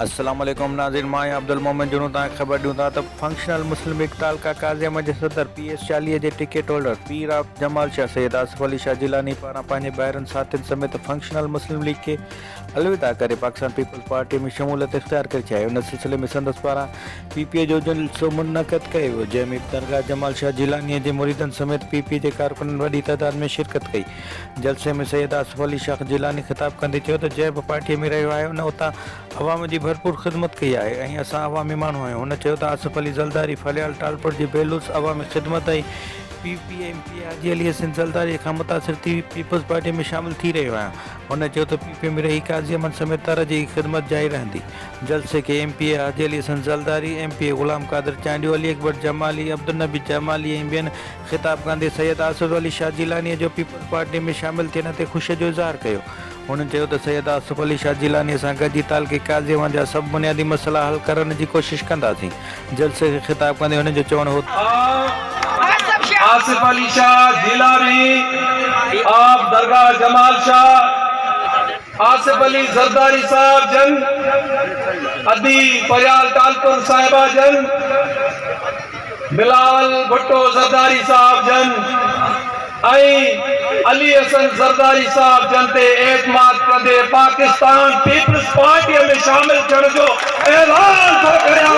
अस्सलाम वालेकुम नाज़रीन, मां अब्दुल मोमिन जुनू तक ख़बर दूँ था तो फंक्शनल मुस्लिम लीग तालका काज़िम जे सदर PS 40 के टिकट होल्डर पीर ऑफ जमाल शाह सैयद आसिफ अली शाह जिलानी पारां पंहिंजे ॿाहिरनि साथियुनि समेत फंक्शनल मुस्लिम लीग के अलविदा करे पाकिस्तान पीपल्स पार्टी में शमूलियत इख्तियार करे छॾी। उन सिलसिले में संदसि पारां PPA जो जलसो मुनक़द कयो वियो, जंहिंमें दरगाह जमाल शाह जिलानी जे मुरीदनि समेत PPA जे कारकुननि वॾी तादाद में शिरकत कई। जलसे में सैयद आसिफ अली शाह जिलानी ख़िताब कंदे चयो त जंहिं बि पार्टीअ में रहियो आहे उन उतां अवाम जी भरपूर ख़िदमत कई आहे ऐं असां अवामी माण्हू आहियूं। हुन चयो त आसिफ अली ज़रदारी फलियाल टालपुर जी बेलूस अवामी ख़िदमत ऐं PPA MP हाजी अली हसन ज़रदारी खां मुतासिर थी पीपल्स पार्टी में शामिल थी रहियो आहियां। हुन चयो त PPA में रही काज़ी अमन समेत तर जी ख़िदमत जारी रहंदी। जलसे के MPA हाजी अली हसन ज़रदारी, MPA ग़ुलाम क़ादिर चांडियो, अली अकबर जमाली, अब्दुल नबी जमाली ऐं ॿियनि ख़िताब कंदे सैयद आसिफ अली शाह जिलानी जो पीपल्स पार्टी में शामिल थियण ते ख़ुशीअ जो इज़हार कयो। हुननि चयो त सैयद आसिफ अली शाह जिलानी सां गॾिजी तालके काज़िम जा सभु बुनियादी मसइला हल करण जी कोशिशि कंदासीं। जलसे खे ख़िताब कंदे हुन जो चवणु हो आसिफ अली शाह जिलानी आप दरगाह जमाल शाह आसिफ अली जरदारी साहब जन अदी फयाल टालपुर साहिबा जन बिलाल भुट्टो जरदारी साहब जन अली हसन जरदारी साहब जन ते एतमाद कंदे पाकिस्तान पीपल्स पार्टी में शामिल थियण जो ऐलान थो करियां।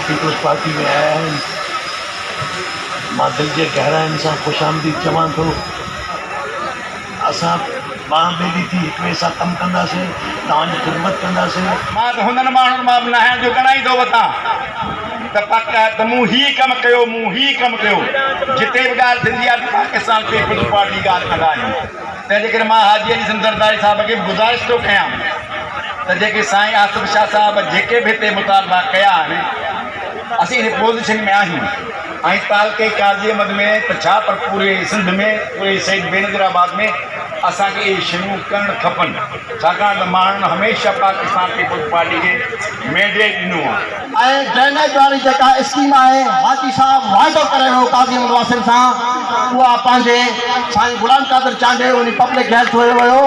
पीपल्स पार्टी में आया आहिनि, मां दिलि जे गहराइनि सां ख़ुशामदीद चवां थो। असां ॿांह ॿेड़ी थी हिक ॿिए सां कमु कंदासीं, तव्हांजी ख़िदमत कंदासीं। मां त हुननि माण्हुनि मां नहाइण जो घणाईंदो वठां त पका त मूं ही कमु कयो, मूं ही कमु कयो। जिते बि ॻाल्हि थींदी आहे पाकिस्तान पीपल्स पार्टी ॻाल्हि कंदा आहियूं। तंहिंजे करे मां हाजी अली हसन ज़रदारी साहिब खे गुज़ारिश थो कयां त जेके साईं आसिफ शाह साहिब जेके बि हिते मुतालबा कया आहिनि, असीं हिन पोज़ीशन में आहियूं ऐं तालके काज़ी अहमद में त छा पर पूरे सिंध में, पूरे सईद बेनज़ीराबाद में असांखे इहे शयूं करणु खपनि। छाकाणि त माण्हुनि हमेशह पाकिस्तान पीपल्स पार्टी खे मैंडेट ॾिनो आहे ऐं ड्रेनेज वारी जेका स्कीम आहे, हाजी साहब वाइदो करे वियो काज़ी अहमद वासिर सां, उहा पंहिंजे साईं ग़ुलाम क़ादिर चांडे उन पब्लिक हेल्थ हुयो वियो।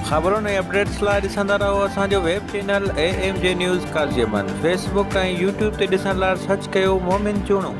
ख़बरुनि ऐं अपडेट्स लाइ ॾिसंदा रहो असांजो वेब चैनल AMJ न्यूज़ काज़ी अमन। फेसबुक ऐं YouTube ते ॾिसण लाइ सर्च कयो मोमिन चूणो।